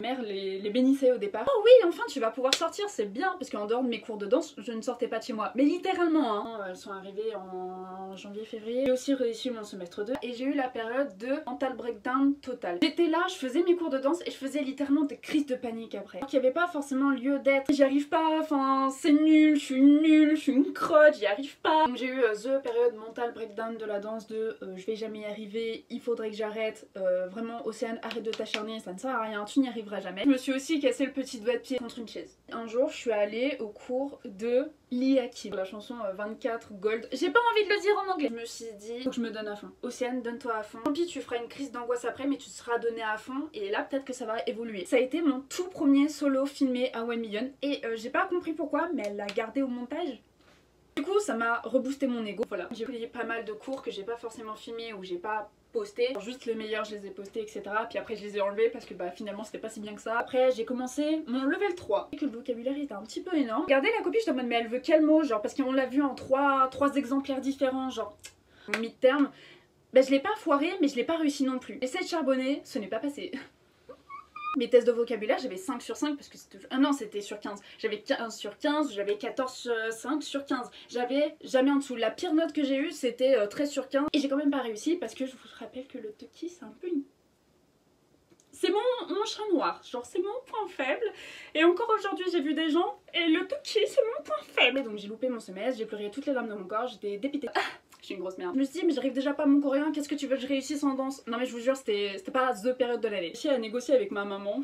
Mère les bénissait au départ. Oh oui, enfin tu vas pouvoir sortir, c'est bien, parce qu'en dehors de mes cours de danse, je ne sortais pas de chez moi. Mais littéralement, hein. Elles sont arrivées en janvier-février. J'ai aussi réussi mon semestre 2 et j'ai eu la période de mental breakdown total. J'étais là, je faisais mes cours de danse et je faisais littéralement des crises de panique après. Alors qu'il n'y avait pas forcément lieu d'être. J'y arrive pas, enfin c'est nul, je suis nulle, je suis une crotte, j'y arrive pas. Donc j'ai eu the période mental breakdown de la danse de je vais jamais y arriver, il faudrait que j'arrête, vraiment Océane arrête de t'acharner, ça ne sert à rien, tu n'y arriveras jamais. Je me suis aussi cassé le petit doigt de pied contre une chaise. Un jour je suis allée au cours de Lee Hakim, la chanson 24 Gold. J'ai pas envie de le dire en anglais. Je me suis dit, faut que je me donne à fond. Océane, donne-toi à fond. Tant pis, tu feras une crise d'angoisse après, mais tu seras donné à fond et là peut-être que ça va évoluer. Ça a été mon tout premier solo filmé à 1 million et j'ai pas compris pourquoi, mais elle l'a gardé au montage. Du coup ça m'a reboosté mon ego, voilà. J'ai pris pas mal de cours que j'ai pas forcément filmé ou j'ai pas posté, juste les meilleurs je les ai postés etc. Puis après je les ai enlevés parce que bah finalement c'était pas si bien que ça. Après j'ai commencé mon level 3 et que le vocabulaire était un petit peu énorme. Regardez la copie, j'étais en mode mais elle veut quel mot, genre parce qu'on l'a vu en trois exemplaires différents, genre mon mid-term. Bah je l'ai pas foiré mais je l'ai pas réussi non plus. Essayer de charbonner, ce n'est pas passé. Mes tests de vocabulaire, j'avais 5 sur 5 parce que c'était... Ah non, c'était sur 15. J'avais 15 sur 15, j'avais 14, 5 sur 15. J'avais jamais en dessous. La pire note que j'ai eue, c'était 13 sur 15. Et j'ai quand même pas réussi parce que je vous rappelle que le Toki, c'est un peu une... C'est mon chat noir, genre c'est mon point faible. Et encore aujourd'hui j'ai vu des gens et le Toki c'est mon point faible. Et donc j'ai loupé mon semestre, j'ai pleuré toutes les larmes de mon corps, j'étais dépitée. Je suis une grosse merde. Je me suis dit mais j'arrive déjà pas à mon coréen, qu'est-ce que tu veux que je réussisse en danse? Non mais je vous jure c'était pas the période de l'année. J'ai réussi à négocier avec ma maman.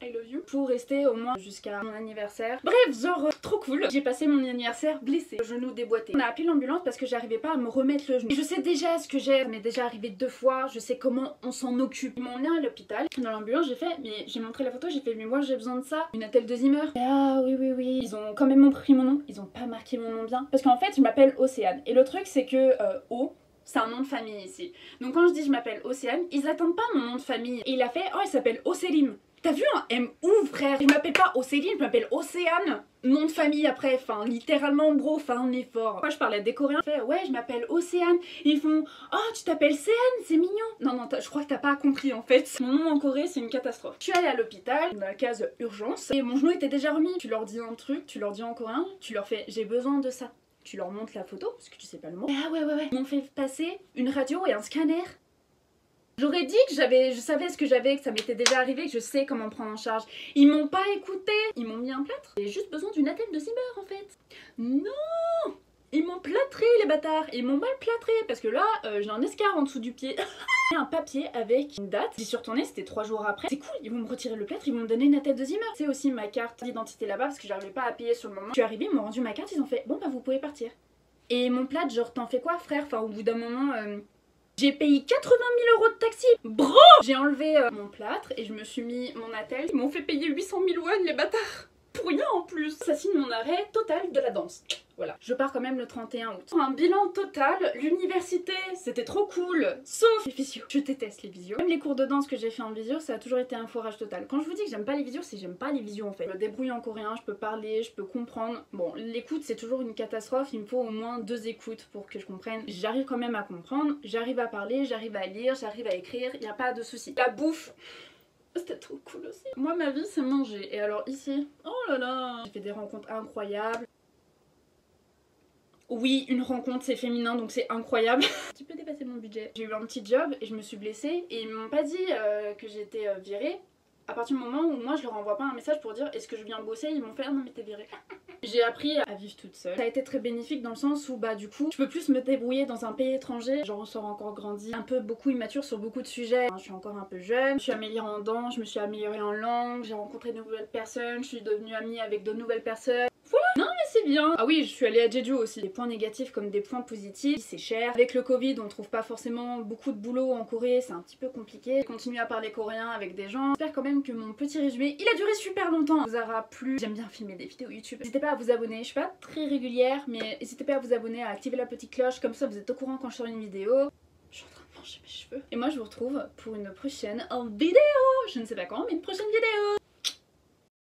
I love you. Pour rester au moins jusqu'à mon anniversaire. Bref, genre trop cool. J'ai passé mon anniversaire blessé, le genou déboîté. On a appelé l'ambulance parce que j'arrivais pas à me remettre le genou. Et je sais déjà ce que j'ai, ça m'est déjà arrivé 2 fois, je sais comment on s'en occupe. Ils m'ont emmené à l'hôpital. Dans l'ambulance, j'ai fait, mais j'ai montré la photo, j'ai fait, mais moi j'ai besoin de ça. Une attelle de Zimmer. Et ah oui, oui, oui. Ils ont quand même pris mon nom. Ils ont pas marqué mon nom bien. Parce qu'en fait, je m'appelle Océane. Et le truc, c'est que O. C'est un nom de famille ici. Donc quand je dis je m'appelle Océane, ils attendent pas mon nom de famille. Et il a fait, oh il s'appelle Océlim. T'as vu un M.O. frère? Je m'appelle pas Océline, je m'appelle Océane. Nom de famille après, enfin littéralement gros, enfin un effort. Moi je parlais à des Coréens, je fais ouais je m'appelle Océane. Ils font oh tu t'appelles Céane, c'est mignon. Non non je crois que t'as pas compris en fait. Mon nom en Corée c'est une catastrophe. Je suis allée à l'hôpital, dans la case urgence, et mon genou était déjà remis. Tu leur dis un truc, tu leur dis en coréen, tu leur fais j'ai besoin de ça. Tu leur montres la photo, parce que tu sais pas le mot. Ah ouais. Ils m'ont fait passer une radio et un scanner. J'aurais dit que je savais ce que j'avais, que ça m'était déjà arrivé, que je sais comment prendre en charge. Ils m'ont pas écouté. Ils m'ont mis un plâtre. J'ai juste besoin d'une attelle de Zimmer en fait. Non! Ils m'ont plâtré les bâtards. Ils m'ont mal plâtré parce que là, j'ai un escarre en dessous du pied. Un papier avec une date. J'y suis retournée, c'était 3 jours après. C'est cool, ils vont me retirer le plâtre, ils vont me donner une attelle de Zimmer. C'est aussi ma carte d'identité là-bas parce que j'arrivais pas à payer sur le moment. Je suis arrivée, ils m'ont rendu ma carte, ils ont fait bon bah vous pouvez partir. Et mon plâtre, genre t'en fais quoi frère? Enfin au bout d'un moment... J'ai payé 80 000 € de taxi. Bro! J'ai enlevé mon plâtre et je me suis mis mon attelle. Ils m'ont fait payer 800 000 won les bâtards. Pour rien en plus. Ça signe mon arrêt total de la danse. Voilà. Je pars quand même le 31 août. Un bilan total, l'université, c'était trop cool. Sauf les visios. Je déteste les visios. Même les cours de danse que j'ai fait en visio, ça a toujours été un foirage total. Quand je vous dis que j'aime pas les visios, c'est que j'aime pas les visios en fait. Je me débrouille en coréen, je peux parler, je peux comprendre. Bon, l'écoute c'est toujours une catastrophe, il me faut au moins 2 écoutes pour que je comprenne. J'arrive quand même à comprendre, j'arrive à parler, j'arrive à lire, j'arrive à écrire, y a pas de souci. La bouffe, c'était trop cool aussi. Moi ma vie c'est manger. Et alors ici, oh là là, j'ai fait des rencontres incroyables. Oui, une rencontre c'est féminin donc c'est incroyable. Tu peux dépasser mon budget. J'ai eu un petit job et je me suis blessée et ils m'ont pas dit que j'étais virée. À partir du moment où moi je leur envoie pas un message pour dire est-ce que je viens bosser, ils m'ont fait ah non mais t'es virée. J'ai appris à vivre toute seule. Ça a été très bénéfique dans le sens où bah du coup je peux plus me débrouiller dans un pays étranger. J'en ressors encore grandi, un peu beaucoup immature sur beaucoup de sujets. Je suis encore un peu jeune, je suis améliorée en danse, je me suis améliorée en langue, j'ai rencontré de nouvelles personnes, je suis devenue amie avec de nouvelles personnes. Voilà. Non mais c'est bien. Ah oui, je suis allée à Jeju aussi. Des points négatifs comme des points positifs, c'est cher. Avec le Covid, on trouve pas forcément beaucoup de boulot en Corée, c'est un petit peu compliqué. Je continue à parler coréen avec des gens. J'espère quand même que mon petit résumé, il a duré super longtemps, vous aura plu. J'aime bien filmer des vidéos YouTube. N'hésitez pas à vous abonner, je suis pas très régulière, mais n'hésitez pas à vous abonner, à activer la petite cloche, comme ça vous êtes au courant quand je sors une vidéo. Je suis en train de manger mes cheveux. Et moi je vous retrouve pour une prochaine vidéo. Je ne sais pas quand, mais une prochaine vidéo.